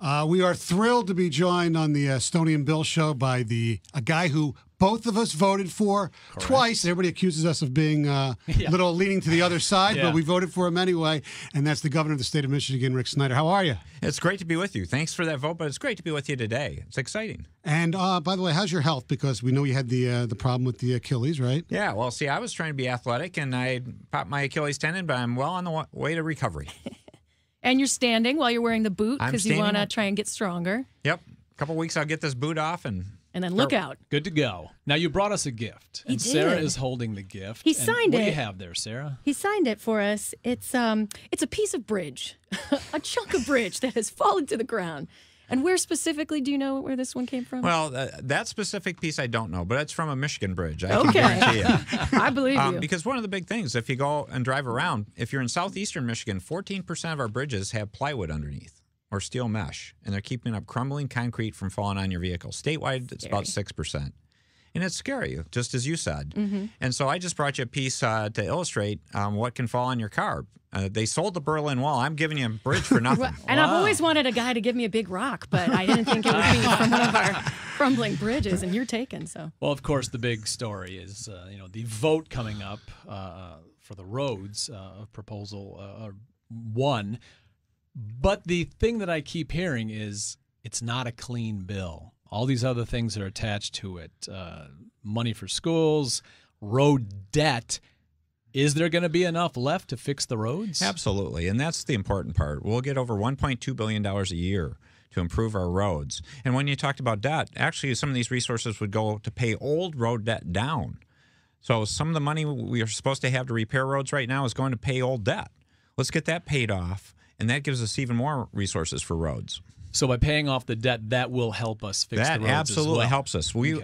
We are thrilled to be joined on the Stoney and Bill show by a guy who both of us voted for twice. Everybody accuses us of being a little leaning to the other side, but we voted for him anyway, and that's the governor of the state of Michigan, Rick Snyder. How are you? It's great to be with you. Thanks for that vote, but it's great to be with you today. It's exciting. And by the way, how's your health? Because we know you had the problem with the Achilles, right? Yeah, well, see, I was trying to be athletic, and I popped my Achilles tendon, but I'm well on the way to recovery. And you're standing while you're wearing the boot because you want to try and get stronger. Yep. A couple weeks, I'll get this boot off and then look out. Good to go. Now, you brought us a gift, and Sara is holding the gift. He signed it. What do you have there, Sara? He signed it for us. It's a piece of bridge, a chunk of bridge that has fallen to the ground. And where specifically, do you know where this one came from? Well, that specific piece I don't know, but it's from a Michigan bridge. I can guarantee you. I believe you. Because one of the big things, if you go and drive around, if you're in southeastern Michigan, 14% of our bridges have plywood underneath or steel mesh, and they're keeping up crumbling concrete from falling on your vehicle. Statewide, it's about 6%. And it's scary, just as you said. Mm-hmm. And so I just brought you a piece to illustrate what can fall on your car. They sold the Berlin Wall. I'm giving you a bridge for nothing. And I've always wanted a guy to give me a big rock, but I didn't think it would be from one of our crumbling bridges, and you're taken. So. Well, of course, the big story is the vote coming up for the roads proposal 1. But the thing that I keep hearing is it's not a clean bill. All these other things are attached to it. Money for schools, road debt. Is there going to be enough left to fix the roads? Absolutely, and that's the important part. We'll get over $1.2 billion a year to improve our roads. And when you talked about debt, actually some of these resources would go to pay old road debt down. So some of the money we are supposed to have to repair roads right now is going to pay old debt. Let's get that paid off, and that gives us even more resources for roads. So by paying off the debt, that will help us fix the roads absolutely as well. Helps us. We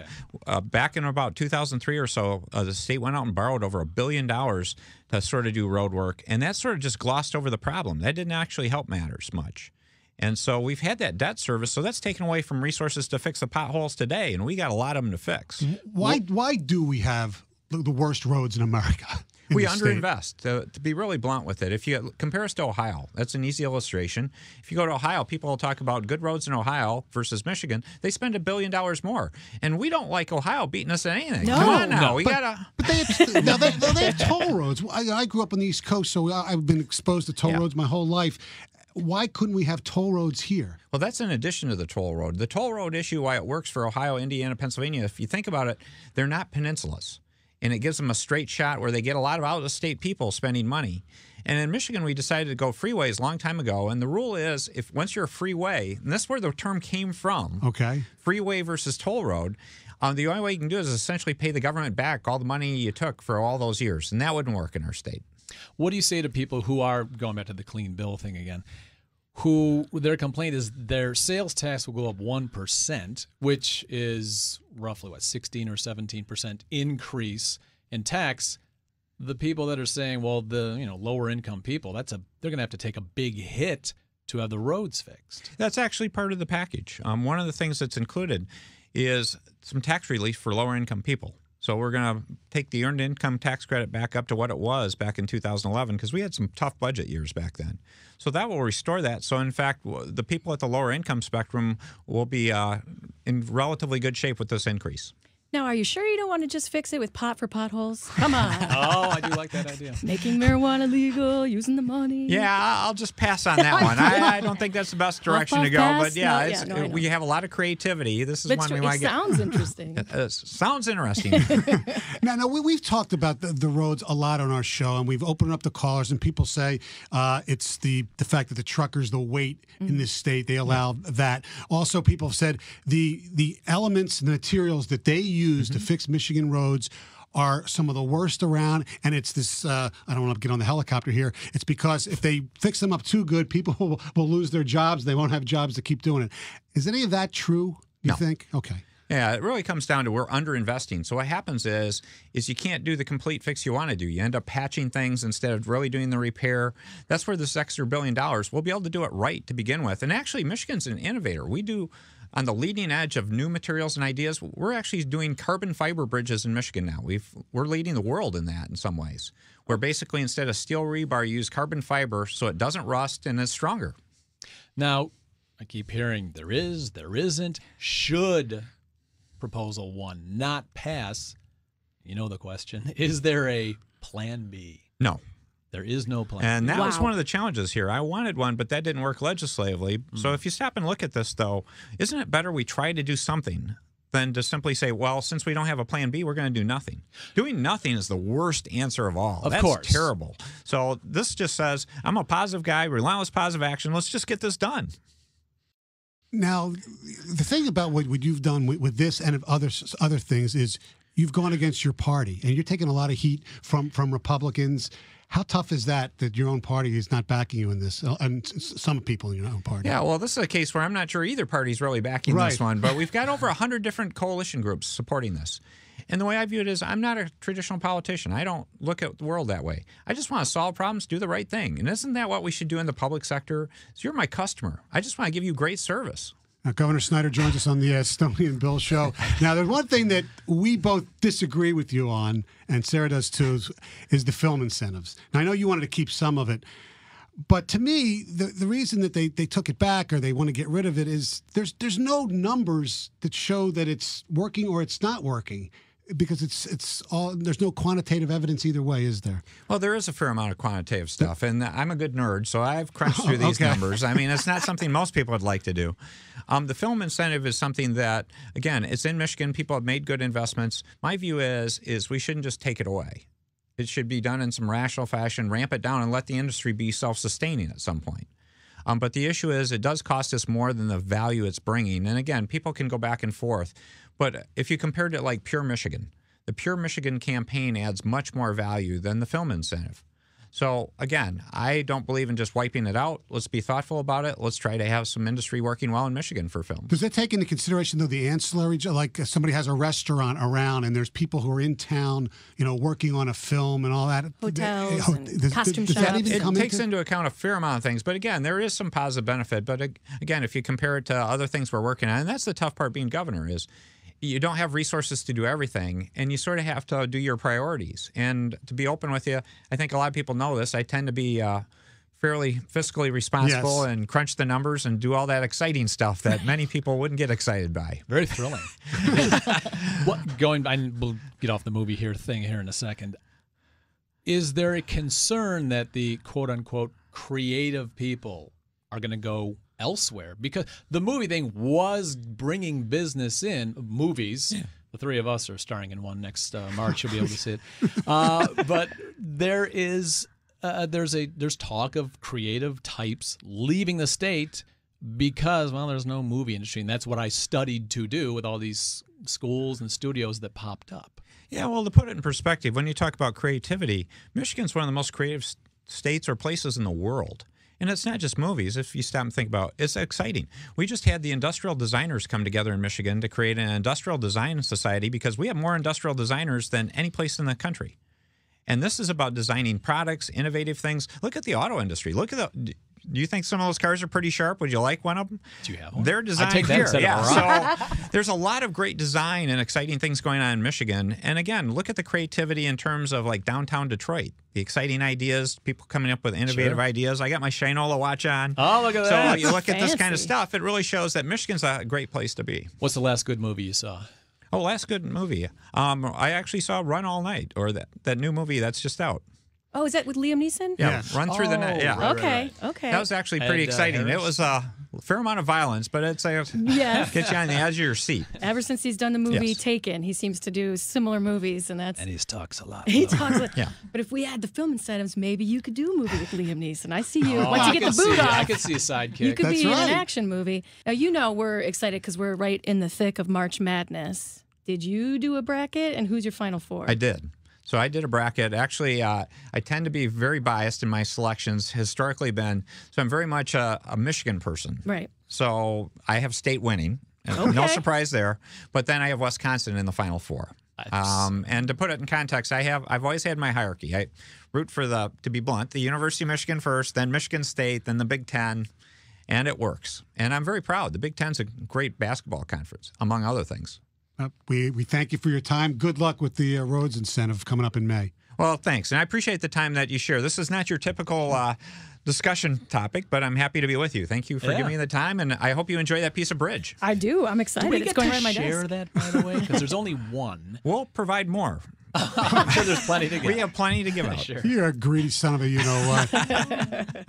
back in about 2003 or so, the state went out and borrowed over $1 billion to sort of do road work, and that sort of just glossed over the problem. That didn't actually help matters much. And so we've had that debt service, so that's taken away from resources to fix the potholes today, and we got a lot of them to fix. Why do we have the worst roads in America? We underinvest, to be really blunt with it. If you compare us to Ohio, that's an easy illustration. If you go to Ohio, people will talk about good roads in Ohio versus Michigan. They spend $1 billion more. And we don't like Ohio beating us at anything. No. Come on now. No, we gotta. But they have toll roads. I grew up on the East Coast, so I've been exposed to toll roads my whole life. Why couldn't we have toll roads here? Well, that's in addition to the toll road. The toll road issue, why it works for Ohio, Indiana, Pennsylvania, if you think about it, they're not peninsulas. And it gives them a straight shot where they get a lot of out-of-state people spending money. And in Michigan, we decided to go freeways a long time ago. And the rule is, if once you're a freeway, and that's where the term came from, freeway versus toll road, the only way you can do it is essentially pay the government back all the money you took for all those years. And that wouldn't work in our state. What do you say to people who are, going back to the clean bill thing again, who their complaint is their sales tax will go up 1%, which is roughly, 16 or 17% increase in tax. The people that are saying, well, the lower income people, they're going to have to take a big hit to have the roads fixed. That's actually part of the package. One of the things that's included is some tax relief for lower income people. So we're going to take the earned income tax credit back up to what it was back in 2011 because we had some tough budget years back then. So that will restore that. So, in fact, the people at the lower income spectrum will be in relatively good shape with this increase. Now, are you sure you don't want to just fix it with pot for potholes? Come on. Oh, I do like that idea. Making marijuana legal, using the money. Yeah, I'll just pass on that one. I don't think that's the best direction to go. But we have a lot of creativity. This is one we might get. Sounds interesting. Sounds interesting. Now, we've talked about the roads a lot on our show, and we've opened up the callers, and people say it's the fact that the truckers, the weight in this state, they allow that. Also, people have said the elements, the materials that they use to fix Michigan roads are some of the worst around, and it's this, I don't want to get on the helicopter here, it's because if they fix them up too good, people will lose their jobs, they won't have jobs to keep doing it. Is any of that true, you think? Okay. Yeah, it really comes down to we're underinvesting. So what happens is you can't do the complete fix you want to do. You end up patching things instead of really doing the repair. That's where this extra $1 billion, we'll be able to do it right to begin with. And actually, Michigan's an innovator. We do on the leading edge of new materials and ideas. We're actually doing carbon fiber bridges in Michigan now. We're leading the world in that in some ways, where basically instead of steel rebar, you use carbon fiber so it doesn't rust and is stronger. Now, I keep hearing there is, there isn't. Should Proposal 1 not pass, you know the question, is there a plan B? No. There is no plan And B. that was Wow. one of the challenges here. I wanted one, but that didn't work legislatively. So if you stop and look at this, though, isn't it better we try to do something than to simply say, well, since we don't have a plan B, we're going to do nothing? Doing nothing is the worst answer of all. Of That's course. terrible. So this just says, I'm a positive guy, relentless positive action. Let's just get this done. Now, the thing about what you've done with this and of other things is you've gone against your party, and you're taking a lot of heat from Republicans. How tough is that your own party is not backing you in this, and some people in your own party? Yeah, well, this is a case where I'm not sure either party's really backing this one, but we've got over 100 different coalition groups supporting this. And the way I view it is I'm not a traditional politician. I don't look at the world that way. I just want to solve problems, do the right thing. And isn't that what we should do in the public sector? So you're my customer. I just want to give you great service. Now, Governor Snyder joins us on the Stoney and Bill show. Now, there's one thing that we both disagree with you on, and Sara does too, is the film incentives. Now, I know you wanted to keep some of it, but to me, the reason that they took it back or they want to get rid of it is there's no numbers that show that it's working or it's not working. Because it's all, there's no quantitative evidence either way, is there? Well, there is a fair amount of quantitative stuff, and I'm a good nerd, so I've crunched through these numbers. I mean, it's not something most people would like to do. The film incentive is something that, again, it's in Michigan. People have made good investments. My view is we shouldn't just take it away. It should be done in some rational fashion, ramp it down, and let the industry be self-sustaining at some point. But the issue is it does cost us more than the value it's bringing. And again, people can go back and forth. But if you compared it like Pure Michigan, the Pure Michigan campaign adds much more value than the film incentive. So again, I don't believe in just wiping it out. Let's be thoughtful about it. Let's try to have some industry working well in Michigan for film. Does that take into consideration, though, the ancillary, like somebody has a restaurant around and there's people who are in town, working on a film and all that? Hotels and costume does that shops. even It come takes into account a fair amount of things. But again, there is some positive benefit. But again, if you compare it to other things we're working on, and that's the tough part being governor is you don't have resources to do everything, and you sort of have to do your priorities. And to be open with you, I think a lot of people know this. I tend to be fairly fiscally responsible and crunch the numbers and do all that exciting stuff that many people wouldn't get excited by. Very thrilling. We'll get off the movie thing here in a second. Is there a concern that the quote-unquote creative people are going to go elsewhere? Because the movie thing was bringing business in, movies. Yeah. The three of us are starring in one next March. You'll be able to see it. But there's talk of creative types leaving the state because, well, there's no movie industry. And that's what I studied to do with all these schools and studios that popped up. Yeah, well, to put it in perspective, when you talk about creativity, Michigan's one of the most creative states or places in the world. And it's not just movies. If you stop and think about it, it's exciting. We just had the industrial designers come together in Michigan to create an industrial design society because we have more industrial designers than any place in the country. And this is about designing products, innovative things. Look at the auto industry. Look at the... Do you think some of those cars are pretty sharp? Would you like one of them? Do you have one? They're designed I take that here. instead of a So there's a lot of great design and exciting things going on in Michigan. And again, look at the creativity in terms of like downtown Detroit. The exciting ideas, people coming up with innovative ideas. I got my Shinola watch on. Oh, look at that. So you look at this kind of Fancy. stuff, it really shows that Michigan's a great place to be. What's the last good movie you saw? Oh, last good movie. I actually saw Run All Night, or that new movie that's just out. Oh, is that with Liam Neeson? Yeah, Yes. Run Through the Net. Yeah. Okay. Okay. That was actually pretty Ed exciting. It Harris. was a fair amount of violence, but it's Yes. get you on the edge of your seat. Ever since he's done the movie Yes. Taken, he seems to do similar movies, and that's. And he talks a lot. He talks like, Yeah. But if we had the film incentives, maybe you could do a movie with Liam Neeson. I see you. Oh, Once I you get could the boot see- off, I could see a sidekick. you could That's be in right. an action movie. Now, we're excited because we're right in the thick of March Madness. Did you do a bracket, and who's your final four? I did. So I did a bracket. Actually, I tend to be very biased in my selections, historically been. So I'm very much a Michigan person. Right. So I have state winning. No Okay. surprise there. But then I have Wisconsin in the Final Four. And to put it in context, I've always had my hierarchy. I root for to be blunt, the University of Michigan first, then Michigan State, then the Big Ten, and it works. And I'm very proud. The Big Ten's a great basketball conference, among other things. We thank you for your time. Good luck with the roads incentive coming up in May. Well, thanks. And I appreciate the time that you share. This is not your typical discussion topic, but I'm happy to be with you. Thank you for Yeah. giving me the time, and I hope you enjoy that piece of bridge. I do. I'm excited. Do we It's get going to right on my share desk. that, by the way? Because there's only one. We'll provide more. I'm sure there's plenty to get. We have plenty to give out. Sure. You're a greedy son of a you-know-what.